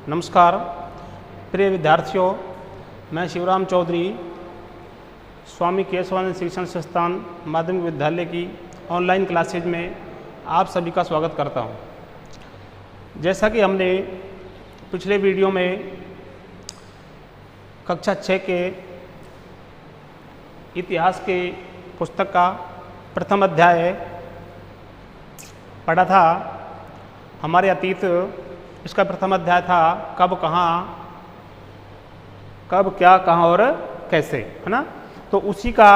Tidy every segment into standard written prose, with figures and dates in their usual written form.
नमस्कार प्रिय विद्यार्थियों, मैं शिवराम चौधरी स्वामी केशवानंद शिक्षण संस्थान माध्यमिक विद्यालय की ऑनलाइन क्लासेज में आप सभी का स्वागत करता हूं। जैसा कि हमने पिछले वीडियो में कक्षा 6 के इतिहास के पुस्तक का प्रथम अध्याय पढ़ा था। हमारे अतीत इसका प्रथम अध्याय था कब, कहाँ, कब, क्या, कहाँ और कैसे, है ना। तो उसी का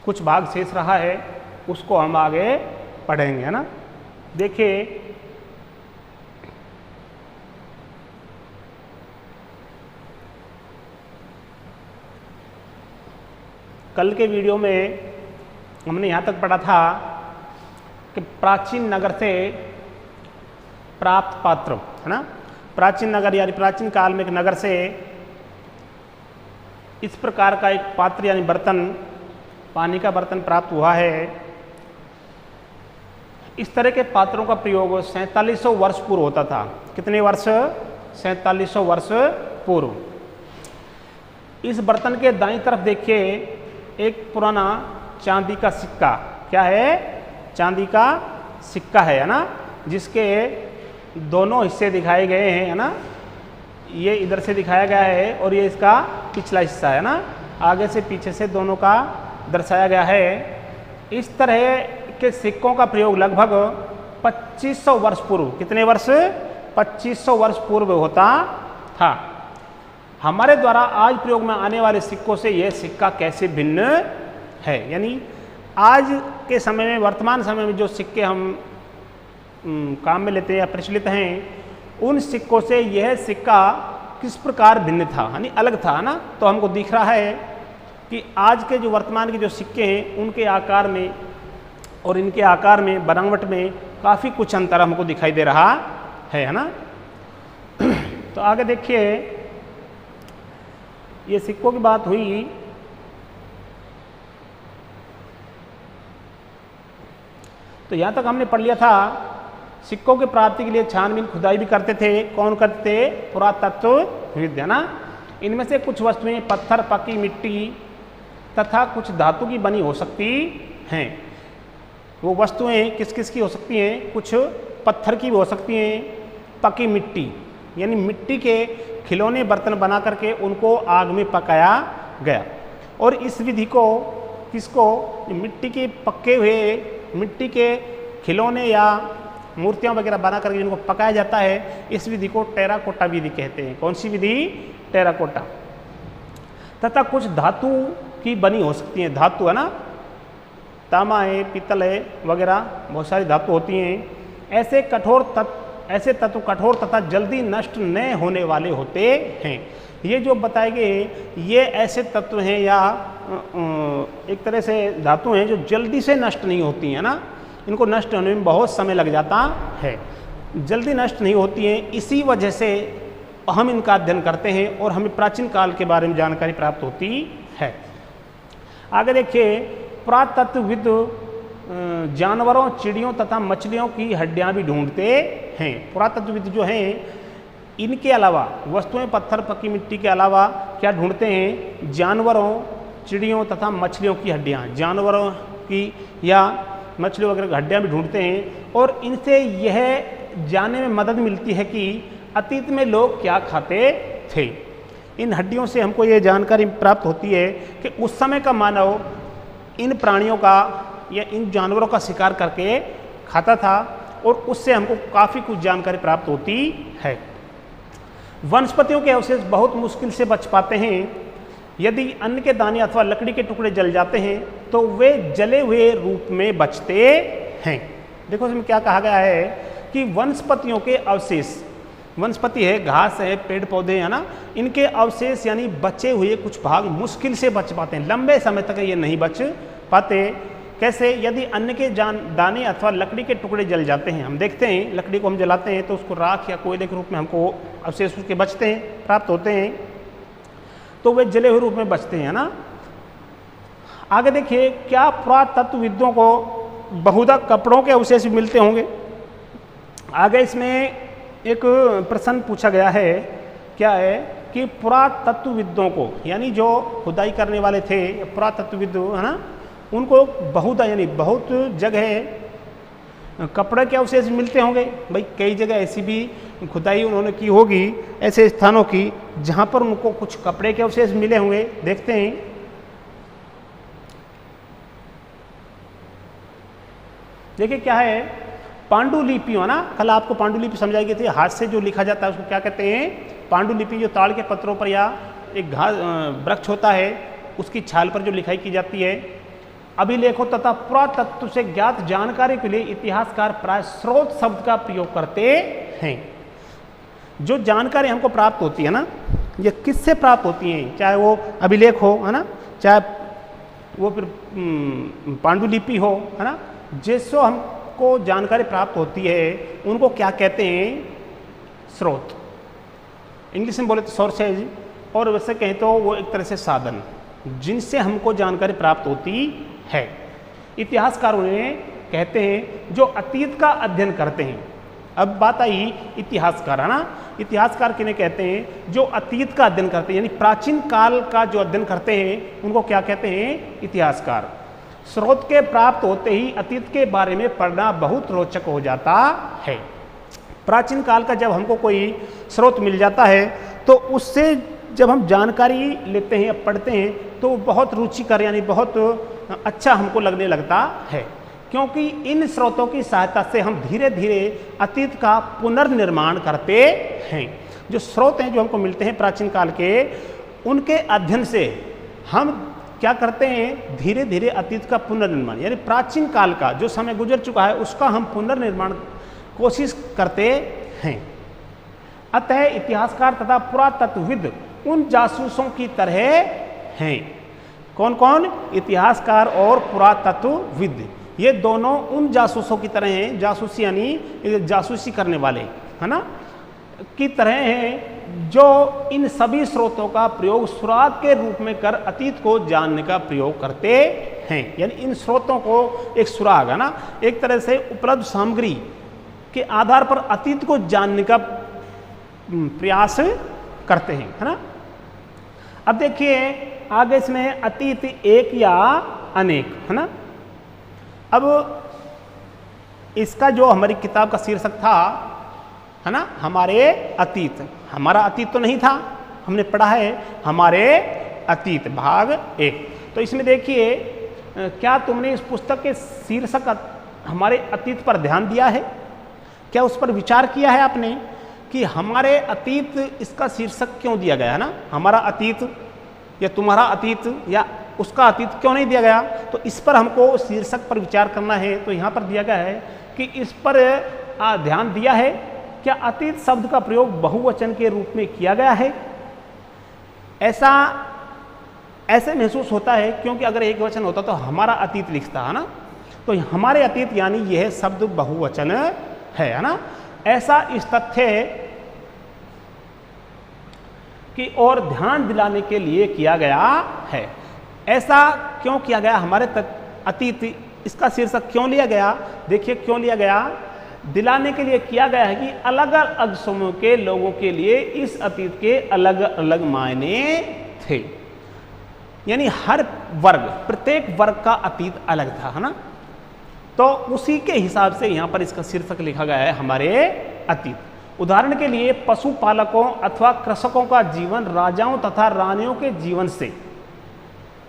कुछ भाग शेष रहा है, उसको हम आगे पढ़ेंगे, है ना। देखिए, कल के वीडियो में हमने यहाँ तक पढ़ा था कि प्राचीन नगर से प्राप्त पात्र, है ना। प्राचीन नगर यानी प्राचीन काल में एक नगर से इस प्रकार का एक पात्र यानी बर्तन, पानी का बर्तन प्राप्त हुआ है। इस तरह के पात्रों का प्रयोग 4700 वर्ष पूर्व होता था। कितने वर्ष? 4700 वर्ष पूर्व। इस बर्तन के दाईं तरफ देखिए एक पुराना चांदी का सिक्का। क्या है? चांदी का सिक्का है ना, जिसके दोनों हिस्से दिखाए गए हैं, है ना। ये इधर से दिखाया गया है और ये इसका पिछला हिस्सा है ना, आगे से पीछे से दोनों का दर्शाया गया है। इस तरह के सिक्कों का प्रयोग लगभग 2500 वर्ष पूर्व, कितने वर्ष? 2500 वर्ष पूर्व होता था। हमारे द्वारा आज प्रयोग में आने वाले सिक्कों से यह सिक्का कैसे भिन्न है? यानी आज के समय में, वर्तमान समय में जो सिक्के हम काम में लेते हैं या प्रचलित हैं, उन सिक्कों से यह सिक्का किस प्रकार भिन्न था, यानी अलग था ना। तो हमको दिख रहा है कि आज के जो वर्तमान के जो सिक्के हैं उनके आकार में और इनके आकार में, बनावट में काफ़ी कुछ अंतर हमको दिखाई दे रहा है ना। तो आगे देखिए, ये सिक्कों की बात हुई। तो यहाँ तक हमने पढ़ लिया था, सिक्कों की प्राप्ति के लिए छानबीन, खुदाई भी करते थे। कौन करते थे? पुरातत्वविद, है ना। इनमें से कुछ वस्तुएं पत्थर, पकी मिट्टी तथा कुछ धातु की बनी हो सकती हैं। वो वस्तुएं किस किस की हो सकती हैं? कुछ पत्थर की भी हो सकती हैं, पकी मिट्टी यानी मिट्टी के खिलौने बर्तन बना करके उनको आग में पकाया गया। और इस विधि को किसको? मिट्टी के पके हुए मिट्टी के खिलौने या मूर्तियां वगैरह बना करके जिनको पकाया जाता है, इस विधि को टेराकोटा विधि कहते हैं। कौन सी विधि? टेराकोटा। तथा कुछ धातु की बनी हो सकती हैं। धातु, है ना, तांबा है, पीतल है वगैरह, बहुत सारी धातु होती हैं। ऐसे तत्व कठोर तथा जल्दी नष्ट न होने वाले होते हैं। ये जो बताए गए ये ऐसे तत्व हैं या एक तरह से धातु हैं जो जल्दी से नष्ट नहीं होती हैं ना। इनको नष्ट होने में बहुत समय लग जाता है, जल्दी नष्ट नहीं होती हैं। इसी वजह से हम इनका अध्ययन करते हैं और हमें प्राचीन काल के बारे में जानकारी प्राप्त होती है। आगे देखिए, पुरातत्वविद जानवरों, चिड़ियों तथा मछलियों की हड्डियां भी ढूंढते हैं। पुरातत्वविद जो हैं, इनके अलावा वस्तुएं पत्थर, पकी मिट्टी के अलावा क्या ढूंढते हैं? जानवरों, चिड़ियों तथा मछलियों की हड्डियां, जानवरों की या मछलियों वगैरह की हड्डियां भी ढूंढते हैं। और इनसे यह जानने में मदद मिलती है कि अतीत में लोग क्या खाते थे। इन हड्डियों से हमको ये जानकारी प्राप्त होती है कि उस समय का मानव इन प्राणियों का या इन जानवरों का शिकार करके खाता था, और उससे हमको काफ़ी कुछ जानकारी प्राप्त होती है। वनस्पतियों के अवशेष बहुत मुश्किल से बच पाते हैं। यदि अन्न के दाने अथवा लकड़ी के टुकड़े जल जाते हैं तो वे जले हुए रूप में बचते हैं। देखो इसमें क्या कहा गया है कि वनस्पतियों के अवशेष, वनस्पति है, घास है, पेड़ पौधे, है ना, इनके अवशेष यानी बचे हुए कुछ भाग मुश्किल से बच पाते हैं, लंबे समय तक ये नहीं बच पाते। कैसे? यदि अन्न के दाने अथवा लकड़ी के टुकड़े जल जाते हैं। हम देखते हैं लकड़ी को हम जलाते हैं तो उसको राख या कोयले के रूप में हमको अवशेष उसके बचते हैं, प्राप्त होते हैं, तो वे जले हुए रूप में बचते हैं ना। आगे देखिए, क्या पुरातत्वविदों को बहुधा कपड़ों के अवशेष भी मिलते होंगे? आगे इसमें एक प्रश्न पूछा गया है, क्या है कि पुरातत्वविदों को, यानी जो खुदाई करने वाले थे पुरातत्वविद है ना, उनको बहुधा यानी बहुत जगह कपड़े के अवशेष मिलते होंगे। भाई कई जगह ऐसी भी खुदाई उन्होंने की होगी ऐसे स्थानों की जहाँ पर उनको कुछ कपड़े के अवशेष मिले होंगे। देखते हैं, देखिए क्या है, पांडुलिपि है ना, कल आपको पांडुलिपि समझाई गई थी, हाथ से जो लिखा जाता है उसको क्या कहते हैं, पांडुलिपि। जो ताड़ के पत्रों पर या एक घास वृक्ष होता है उसकी छाल पर जो लिखाई की जाती है। अभिलेखों तथा पुरातत्व से ज्ञात जानकारी के लिए इतिहासकार प्राय स्रोत शब्द का प्रयोग करते हैं। जो जानकारी हमको प्राप्त होती है ना, ये किससे प्राप्त होती हैं, चाहे वो अभिलेख हो है ना, चाहे वो फिर पांडुलिपि हो है ना, जिससे हमको जानकारी प्राप्त होती है उनको क्या कहते हैं, स्रोत। इंग्लिश में बोले तो सोर्सेज, और वैसे कहें तो वो एक तरह से साधन जिनसे हमको जानकारी प्राप्त होती है। इतिहासकारों ने कहते हैं जो अतीत का अध्ययन करते हैं। अब बात आई इतिहासकार है ना, इतिहासकार किन्हें कहते हैं, जो अतीत का अध्ययन करते हैं, यानी प्राचीन काल का जो अध्ययन करते हैं उनको क्या कहते हैं, इतिहासकार। स्रोत के प्राप्त होते ही अतीत के बारे में पढ़ना बहुत रोचक हो जाता है। प्राचीन काल का जब हमको कोई स्रोत मिल जाता है तो उससे जब हम जानकारी लेते हैं या पढ़ते हैं तो बहुत रुचिकर यानी बहुत अच्छा हमको लगने लगता है, क्योंकि इन स्रोतों की सहायता से हम धीरे धीरे अतीत का पुनर्निर्माण करते हैं। जो स्रोत हैं जो हमको मिलते हैं प्राचीन काल के, उनके अध्ययन से हम क्या करते हैं, धीरे धीरे अतीत का पुनर्निर्माण, यानी प्राचीन काल का जो समय गुजर चुका है उसका हम पुनर्निर्माण कोशिश करते हैं। अतः इतिहासकार तथा पुरातत्वविद उन जासूसों की तरह हैं। कौन कौन, इतिहासकार और पुरातत्वविद, ये दोनों उन जासूसों की तरह हैं, जासूसी यानी जासूसी करने वाले है ना, की तरह हैं, जो इन सभी स्रोतों का प्रयोग सुराग के रूप में कर अतीत को जानने का प्रयोग करते हैं। यानी इन स्रोतों को एक सुराग है ना, एक तरह से उपलब्ध सामग्री के आधार पर अतीत को जानने का प्रयास करते हैं, है ना। अब देखिए आगे इसमें अतीत एक या अनेक, है ना। अब इसका जो हमारी किताब का शीर्षक था है ना, हमारे अतीत, हमारा अतीत तो नहीं था, हमने पढ़ा है हमारे अतीत भाग 1। तो इसमें देखिए क्या तुमने इस पुस्तक के शीर्षक हमारे अतीत पर ध्यान दिया है, क्या उस पर विचार किया है आपने कि हमारे अतीत इसका शीर्षक क्यों दिया गया है ना, हमारा अतीत या तुम्हारा अतीत या उसका अतीत क्यों नहीं दिया गया। तो इस पर हमको शीर्षक पर विचार करना है। तो यहाँ पर दिया गया है कि इस पर ध्यान दिया है, क्या अतीत शब्द का प्रयोग बहुवचन के रूप में किया गया है। ऐसे महसूस होता है क्योंकि अगर एक वचन होता तो हमारा अतीत लिखता है ना, तो हमारे अतीत यानी यह शब्द बहुवचन है ना। ऐसा इस तथ्य की ओर ध्यान दिलाने के लिए किया गया है। ऐसा क्यों किया गया, हमारे अतीत इसका शीर्षक क्यों लिया गया, देखिए क्यों लिया गया, दिलाने के लिए किया गया है कि अलग अलग समूह के लोगों के लिए इस अतीत के अलग अलग मायने थे। यानी हर वर्ग, प्रत्येक वर्ग का अतीत अलग था, है ना। तो उसी के हिसाब से यहाँ पर इसका शीर्षक लिखा गया है हमारे अतीत। उदाहरण के लिए पशुपालकों अथवा कृषकों का जीवन राजाओं तथा रानियों के जीवन से,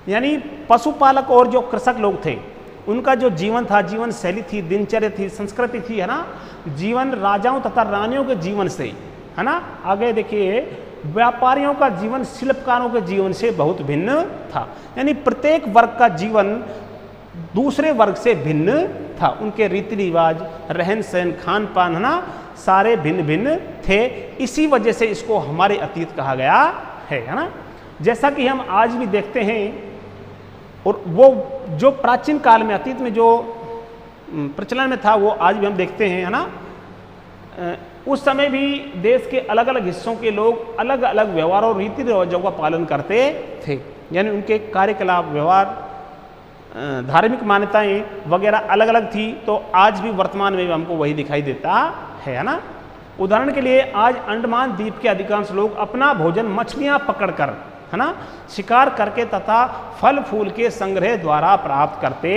यानी पशुपालक और जो कृषक लोग थे उनका जो जीवन था, जीवन शैली थी, दिनचर्या थी, संस्कृति थी, है ना, जीवन राजाओं तथा रानियों के जीवन से, है ना। आगे देखिए व्यापारियों का जीवन शिल्पकारों के जीवन से बहुत भिन्न था। यानी प्रत्येक वर्ग का जीवन दूसरे वर्ग से भिन्न था, उनके रीति रिवाज, रहन सहन, खान पान, है ना, सारे भिन्न भिन्न थे। इसी वजह से इसको हमारे अतीत कहा गया है ना। जैसा कि हम आज भी देखते हैं, और वो जो प्राचीन काल में अतीत में जो प्रचलन में था वो आज भी हम देखते हैं, है ना। उस समय भी देश के अलग अलग हिस्सों के लोग अलग अलग व्यवहार और रीति रिवाजों का पालन करते थे। यानी उनके कार्यकलाप, व्यवहार, धार्मिक मान्यताएं वगैरह अलग अलग थी। तो आज भी वर्तमान में भी हमको वही दिखाई देता है ना। उदाहरण के लिए आज अंडमान द्वीप के अधिकांश लोग अपना भोजन मछलियां पकड़कर, है ना, शिकार करके तथा फल फूल के संग्रह द्वारा प्राप्त करते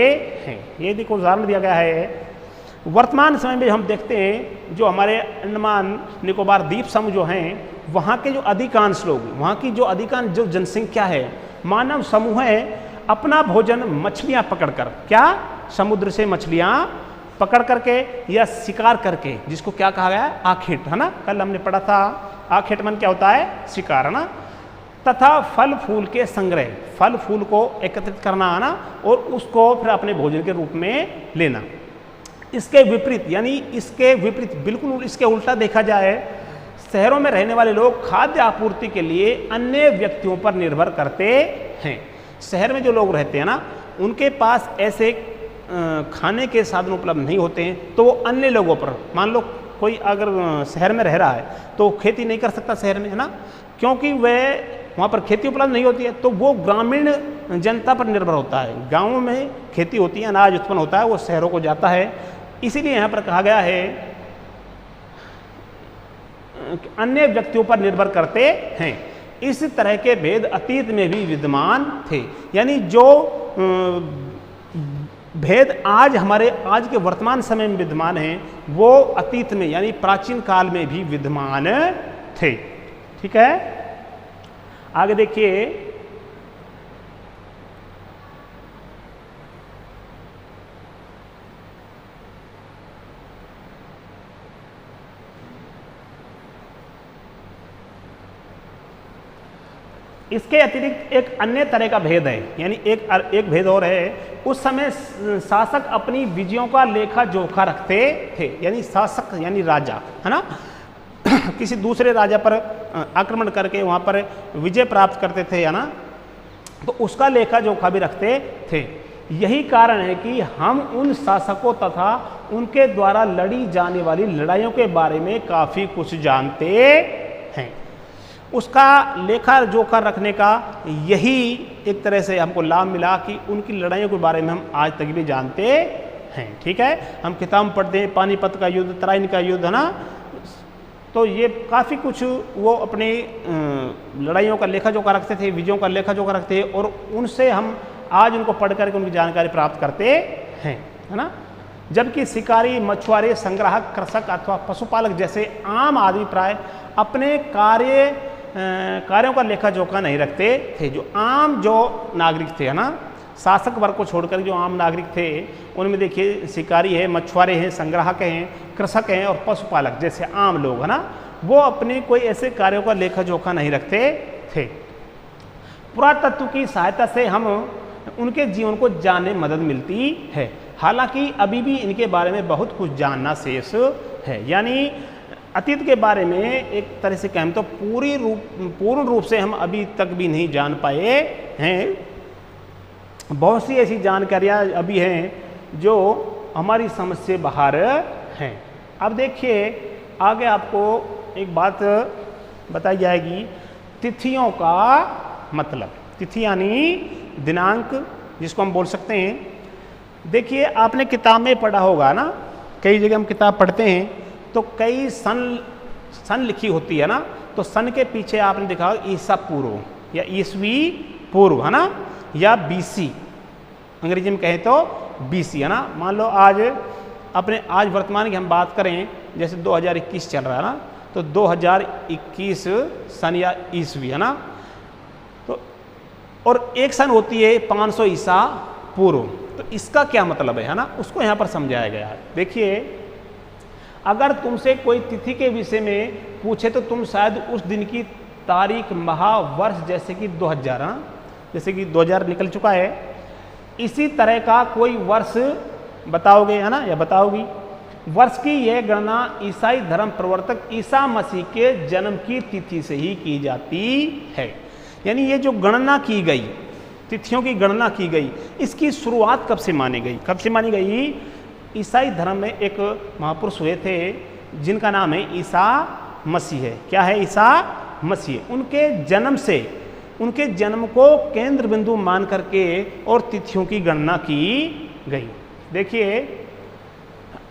हैं। ये देखो उदाहरण दिया गया है। वर्तमान समय में हम देखते हैं जो हमारे अंडमान निकोबार द्वीप समूह जो हैं, वहाँ के जो अधिकांश लोग, वहाँ की जो अधिकांश जो जनसंख्या है, मानव समूह है, अपना भोजन मछलियाँ पकड़कर, क्या, समुद्र से मछलियाँ पकड़ करके या शिकार करके, जिसको क्या कहा गया है, आखेट, है ना, कल हमने पढ़ा था। आखेट मन क्या होता है, शिकार, है ना, तथा फल फूल के संग्रह, फल फूल को एकत्रित करना, है ना, और उसको फिर अपने भोजन के रूप में लेना। इसके विपरीत, यानी इसके विपरीत, बिल्कुल इसके उल्टा देखा जाए, शहरों में रहने वाले लोग खाद्य आपूर्ति के लिए अन्य व्यक्तियों पर निर्भर करते हैं। शहर में जो लोग रहते हैं ना, उनके पास ऐसे खाने के साधन उपलब्ध नहीं होते हैं, तो वो अन्य लोगों पर, मान लो कोई अगर शहर में रह रहा है तो खेती नहीं कर सकता शहर में, है ना, क्योंकि वह वहाँ पर खेती उपलब्ध नहीं होती है, तो वो ग्रामीण जनता पर निर्भर होता है। गाँवों में खेती होती है, अनाज उत्पन्न होता है, वो शहरों को जाता है। इसीलिए यहाँ पर कहा गया है अन्य व्यक्तियों पर निर्भर करते हैं। इस तरह के भेद अतीत में भी विद्यमान थे, यानी जो भेद आज हमारे आज के वर्तमान समय में विद्यमान हैं, वो अतीत में यानी प्राचीन काल में भी विद्यमान थे। ठीक है, आगे देखिए। इसके अतिरिक्त एक अन्य तरह का भेद है, यानी एक भेद और है। उस समय शासक अपनी विजयों का लेखा जोखा रखते थे, यानी शासक यानी राजा, है ना, किसी दूसरे राजा पर आक्रमण करके वहाँ पर विजय प्राप्त करते थे, है ना, तो उसका लेखा जोखा भी रखते थे। यही कारण है कि हम उन शासकों तथा उनके द्वारा लड़ी जाने वाली लड़ाइयों के बारे में काफ़ी कुछ जानते हैं। उसका लेखा जोखा रखने का यही एक तरह से हमको लाभ मिला कि उनकी लड़ाइयों के बारे में हम आज तक भी जानते हैं। ठीक है, हम किताब में पढ़ते हैं पानीपत का युद्ध, तराइन का युद्ध, है ना, तो ये काफ़ी कुछ वो अपने लड़ाइयों का लेखा जोखा रखते थे, विजयों का लेखा जोखा रखते थे, और उनसे हम आज उनको पढ़ करके उनकी जानकारी प्राप्त करते हैं, है ना। जबकि शिकारी, मछुआरे, संग्राहक, कृषक अथवा पशुपालक जैसे आम आदमी प्राय अपने कार्यों का लेखा जोखा नहीं रखते थे। जो आम जो नागरिक थे, है ना, शासक वर्ग को छोड़कर जो आम नागरिक थे, उनमें देखिए शिकारी है, मछुआरे हैं, संग्राहक हैं, कृषक हैं और पशुपालक जैसे आम लोग, है ना, वो अपने कोई ऐसे कार्यों का लेखा जोखा नहीं रखते थे। पुरातत्व की सहायता से हम उनके जीवन को जानने में मदद मिलती है। हालांकि अभी भी इनके बारे में बहुत कुछ जानना शेष है, यानी अतीत के बारे में एक तरह से कहें तो पूर्ण रूप से हम अभी तक भी नहीं जान पाए हैं। बहुत सी ऐसी जानकारियाँ अभी हैं जो हमारी समझ से बाहर हैं। अब देखिए आगे आपको एक बात बताई जाएगी, तिथियों का मतलब। तिथि यानी दिनांक, जिसको हम बोल सकते हैं। देखिए आपने किताब में पढ़ा होगा ना, कई जगह हम किताब पढ़ते हैं तो कई सन लिखी होती है ना, तो सन के पीछे आपने देखा ईसा पूर्व या ईसवी पूर्व, है ना, या बीसी, अंग्रेजी में कहें तो बीसी, है ना। मान लो आज वर्तमान की हम बात करें, जैसे 2021 चल रहा है ना, तो 2021 सन या ईसवी, है ना, तो और एक सन होती है 500 ईसा पूर्व। तो इसका क्या मतलब है ना, उसको यहाँ पर समझाया गया है। देखिए अगर तुमसे कोई तिथि के विषय में पूछे तो तुम शायद उस दिन की तारीख, माह, वर्ष, जैसे कि 2000, जैसे कि 2000 निकल चुका है, इसी तरह का कोई वर्ष बताओगे, है ना, या बताओगी। वर्ष की यह गणना ईसाई धर्म प्रवर्तक ईसा मसीह के जन्म की तिथि से ही की जाती है। यानी ये जो गणना की गई, तिथियों की गणना की गई, इसकी शुरुआत कब से मानी गई? कब से मानी गई? ईसाई धर्म में एक महापुरुष हुए थे जिनका नाम है ईसा मसीह है। क्या है? ईसा मसीह। उनके जन्म से, उनके जन्म को केंद्र बिंदु मान करके और तिथियों की गणना की गई। देखिए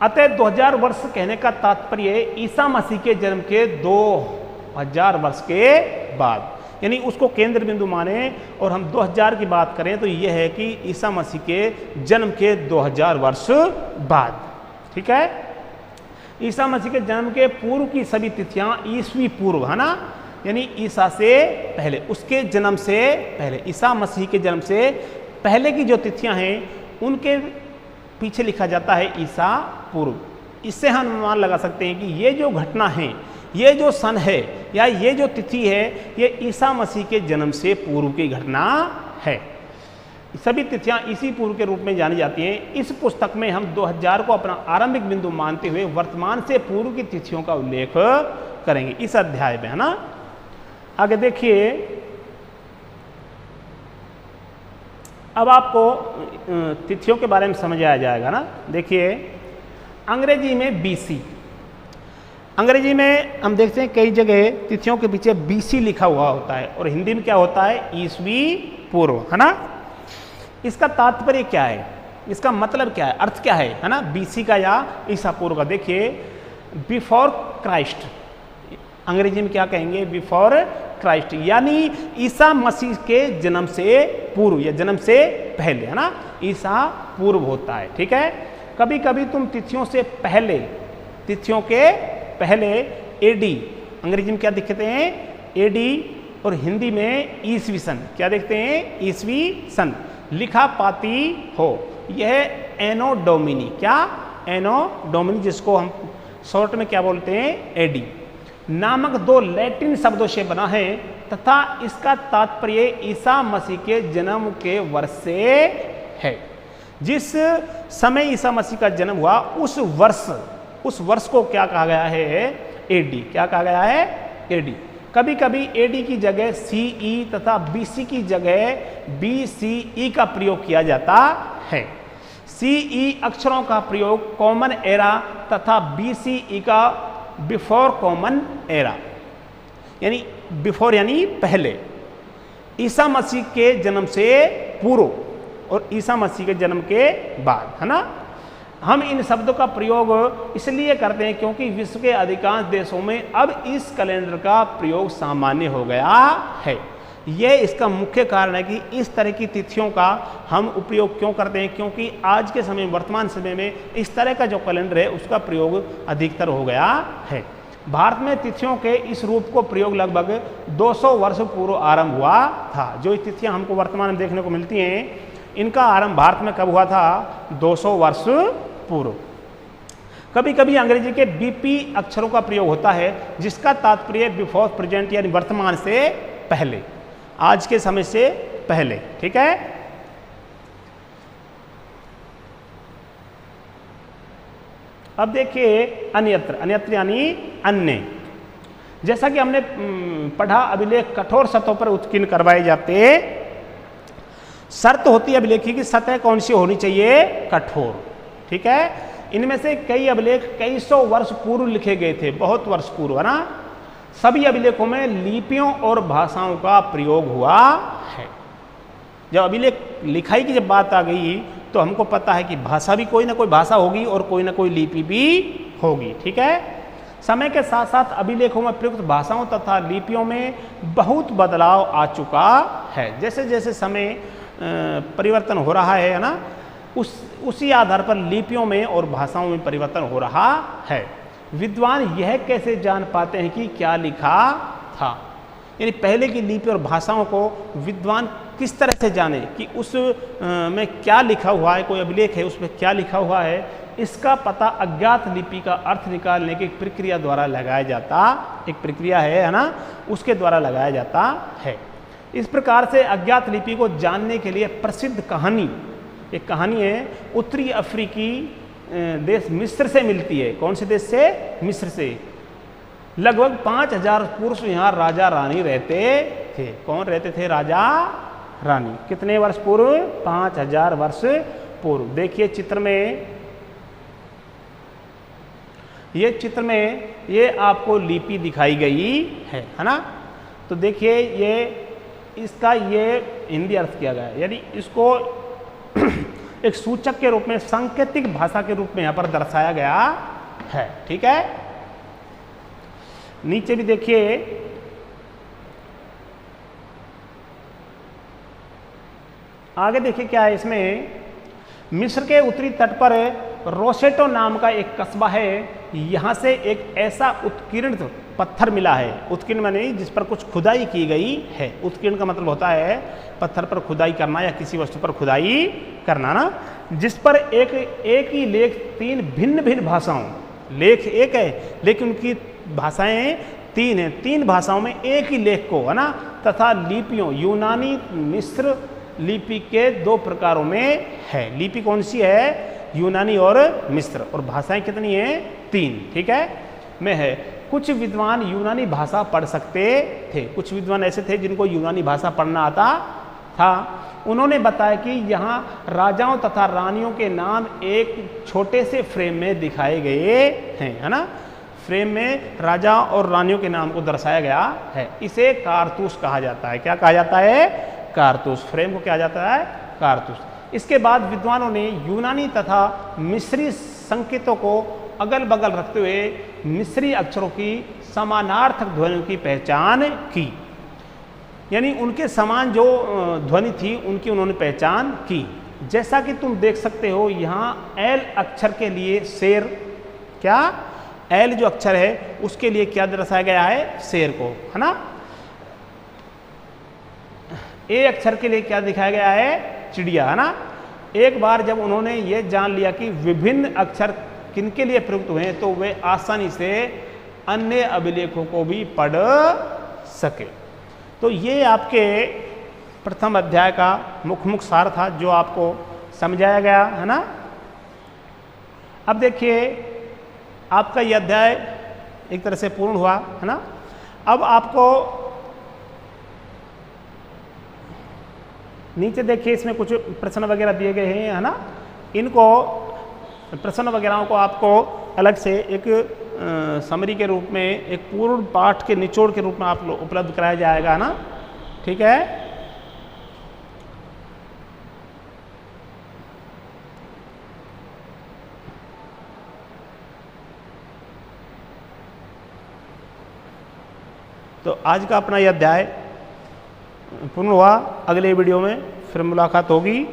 अतः 2000 वर्ष कहने का तात्पर्य ईसा मसीह के जन्म के 2000 वर्ष के बाद, यानी उसको केंद्र बिंदु माने और हम 2000 की बात करें तो यह है कि ईसा मसीह के जन्म के 2000 वर्ष बाद। ठीक है, ईसा मसीह के जन्म के पूर्व की सभी तिथियां ईसवी पूर्व है ना, यानी ईसा से पहले, उसके जन्म से पहले, ईसा मसीह के जन्म से पहले की जो तिथियां हैं उनके पीछे लिखा जाता है ईसा पूर्व। इससे हम अनुमान लगा सकते हैं कि ये जो घटना है, ये जो सन है या ये जो तिथि है, ये ईसा मसीह के जन्म से पूर्व की घटना है। सभी तिथियां इसी पूर्व के रूप में जानी जाती हैं। इस पुस्तक में हम 2000 को अपना आरंभिक बिंदु मानते हुए वर्तमान से पूर्व की तिथियों का उल्लेख करेंगे इस अध्याय में, है ना। आगे देखिए, अब आपको तिथियों के बारे में समझ आ जाएगा ना। देखिए, अंग्रेजी में बीसी, अंग्रेजी में हम देखते हैं कई जगह तिथियों के पीछे बीसी लिखा हुआ होता है और हिंदी में क्या होता है, ईसवी पूर्व, है ना। इसका तात्पर्य क्या है, इसका मतलब क्या है, अर्थ क्या है ना, बीसी का या ईसा पूर्व का। देखिए, बिफोर क्राइस्ट, अंग्रेजी में क्या कहेंगे, बिफोर क्राइस्ट, यानी ईसा मसीह के जन्म से पूर्व या जन्म से पहले, है ना, ईसा पूर्व होता है। ठीक है, कभी कभी तुम तिथियों से पहले, तिथियों के पहले एडी, अंग्रेजी में क्या दिखते हैं, एडी, और हिंदी में ईसवी सन, क्या देखते हैं, ईसवी सन लिखा पाती हो। यह एनो डोमिनी, क्या, एनो डोमिनी, जिसको हम शॉर्ट में क्या बोलते हैं, एडी नामक दो लैटिन शब्दों से बना है तथा इसका तात्पर्य ईसा मसीह के जन्म के वर्ष से है। जिस समय ईसा मसीह का जन्म हुआ उस वर्ष को क्या कहा गया है, एडी, क्या कहा गया है, एडी। कभी कभी एडी की जगह सीई तथा बीसी की जगह बीसीई का प्रयोग किया जाता है। सीई अक्षरों का प्रयोग कॉमन एरा तथा बीसीई का बिफोर कॉमन एरा, यानी बिफोर यानी पहले, ईसा मसीह के जन्म से पूर्व और ईसा मसीह के जन्म के बाद, है ना। हम इन शब्दों का प्रयोग इसलिए करते हैं क्योंकि विश्व के अधिकांश देशों में अब इस कैलेंडर का प्रयोग सामान्य हो गया है। यह इसका मुख्य कारण है कि इस तरह की तिथियों का हम उपयोग क्यों करते हैं, क्योंकि आज के समय, वर्तमान समय में इस तरह का जो कैलेंडर है उसका प्रयोग अधिकतर हो गया है। भारत में तिथियों के इस रूप को प्रयोग लगभग 200 वर्ष पूर्व आरंभ हुआ था। जो तिथियां हमको वर्तमान में देखने को मिलती हैं, इनका आरंभ भारत में कब हुआ था, 200 वर्ष पूर्व। कभी कभी अंग्रेजी के बीपी अक्षरों का प्रयोग होता है जिसका तात्पर्य बिफोर प्रेजेंट, यानी वर्तमान से पहले, आज के समय से पहले। ठीक है, अब देखिए अन्यत्र, अन्यत्र यानी अन्य। जैसा कि हमने पढ़ा, अभिलेख कठोर सतहों पर उत्कीर्ण करवाए जाते। शर्त होती है अभिलेखी की सतह कौन सी होनी चाहिए, कठोर। ठीक है, इनमें से कई अभिलेख कई सौ वर्ष पूर्व लिखे गए थे, बहुत वर्ष पूर्व, है ना। सभी अभिलेखों में लिपियों और भाषाओं का प्रयोग हुआ है। जब अभिलेख लिखाई की जब बात आ गई तो हमको पता है कि भाषा भी कोई ना कोई भाषा होगी और कोई ना कोई लिपि भी होगी। ठीक है, समय के साथ साथ अभिलेखों में प्रयुक्त भाषाओं तथा लिपियों में बहुत बदलाव आ चुका है। जैसे जैसे समय परिवर्तन हो रहा है ना, उसी आधार पर लिपियों में और भाषाओं में परिवर्तन हो रहा है। विद्वान यह कैसे जान पाते हैं कि क्या लिखा था, यानी पहले की लिपि और भाषाओं को विद्वान किस तरह से जाने कि उस में क्या लिखा हुआ है, कोई अभिलेख है उसमें क्या लिखा हुआ है, इसका पता अज्ञात लिपि का अर्थ निकालने की प्रक्रिया द्वारा लगाया जाता, एक प्रक्रिया है ना, उसके द्वारा लगाया जाता है। इस प्रकार से अज्ञात लिपि को जानने के लिए प्रसिद्ध कहानी, एक कहानी है उत्तरी अफ्रीकी देश मिस्र से मिलती है। कौन से देश से, मिस्र से। लगभग 5000 पुरुष यहाँ राजा रानी रहते थे। कौन रहते थे, राजा रानी। कितने वर्ष पूर्व, 5000 वर्ष पूर्व। देखिए चित्र में, ये चित्र में ये आपको लिपि दिखाई गई है ना। तो देखिए ये इसका ये हिंदी अर्थ किया गया है, यानी इसको एक सूचक के रूप में, सांकेतिक भाषा के रूप में यहां पर दर्शाया गया है। ठीक है, नीचे भी देखिए, आगे देखिए क्या है इसमें। मिस्र के उत्तरी तट पर रोसेटो नाम का एक कस्बा है, यहां से एक ऐसा उत्कीर्ण पत्थर मिला है। उत्कीर्ण माने जिस पर कुछ खुदाई की गई है। उत्कीर्ण का मतलब होता है पत्थर पर खुदाई करना या किसी वस्तु पर खुदाई करना ना, जिस पर एक ही लेख 3 भिन्न भिन्न भाषाओं, लेख एक है लेकिन उनकी भाषाएं 3 हैं, 3 भाषाओं में एक ही लेख को, है ना, तथा लिपियों यूनानी मिस्र लिपि के 2 प्रकारों में है। लिपि कौन सी है? यूनानी और मिस्र। और भाषाएं कितनी हैं? 3। ठीक है, में है। कुछ विद्वान यूनानी भाषा पढ़ सकते थे, कुछ विद्वान ऐसे थे जिनको यूनानी भाषा पढ़ना आता था। उन्होंने बताया कि यहाँ राजाओं तथा रानियों के नाम एक छोटे से फ्रेम में दिखाए गए हैं, है ना। फ्रेम में राजा और रानियों के नाम को दर्शाया गया है। इसे कारतूस कहा जाता है। क्या कहा जाता है? कारतूस। फ्रेम को क्या जाता है? कारतूस। इसके बाद विद्वानों ने यूनानी तथा मिस्री संकेतों को अगल बगल रखते हुए मिस्री अक्षरों की समानार्थक ध्वनियों की पहचान की, यानी उनके समान जो ध्वनि थी उनकी उन्होंने पहचान की। जैसा कि तुम देख सकते हो यहाँ एल अक्षर के लिए शेर, क्या एल जो अक्षर है उसके लिए क्या दर्शाया गया है? शेर को, है ना। ए अक्षर के लिए क्या दिखाया गया है? चिड़िया, है ना। एक बार जब उन्होंने ये जान लिया कि विभिन्न अक्षर किनके लिए प्रयुक्त हुए हैं तो वे आसानी से अन्य अभिलेखों को भी पढ़ सके। तो ये आपके प्रथम अध्याय का मुख्य सार था जो आपको समझाया गया, है ना। अब देखिए आपका ये अध्याय एक तरह से पूर्ण हुआ, है ना। अब आपको नीचे देखिए इसमें कुछ प्रश्न वगैरह दिए गए हैं, है ना। इनको प्रश्न वगैरह को आपको अलग से एक समरी के रूप में, एक पूर्ण पाठ के निचोड़ के रूप में आप उपलब्ध कराया जाएगा, है ना। ठीक है, तो आज का अपना यह अध्याय पूर्ण हुआ। अगले वीडियो में फिर मुलाकात होगी।